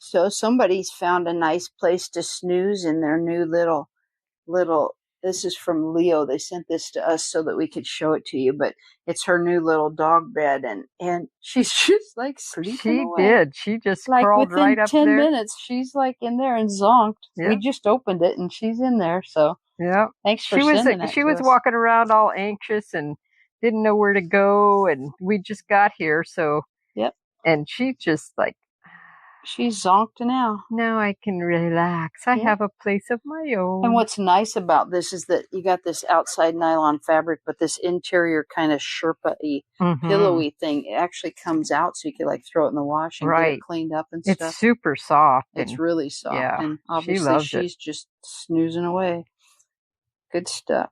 So somebody's found a nice place to snooze in their new little, this is from Leo. They sent this to us so that we could show it to you, but it's her new little dog bed, and she's just like sleeping away. She just like crawled within right up 10 there. minutes, she's like in there and zonked. Yeah. We just opened it and she's in there. So yeah, thanks for sending it. She to was us. walking around all anxious and didn't know where to go, and we just got here, so Yep. And she just like, she's zonked now. now I can relax. I have a place of my own. And what's nice about this is that you got this outside nylon fabric, but this interior kind of Sherpa-y, pillowy thing, it actually comes out so you can like throw it in the wash and get it cleaned up and stuff. It's super soft. It's really soft. Yeah, and obviously she's just snoozing away. Good stuff.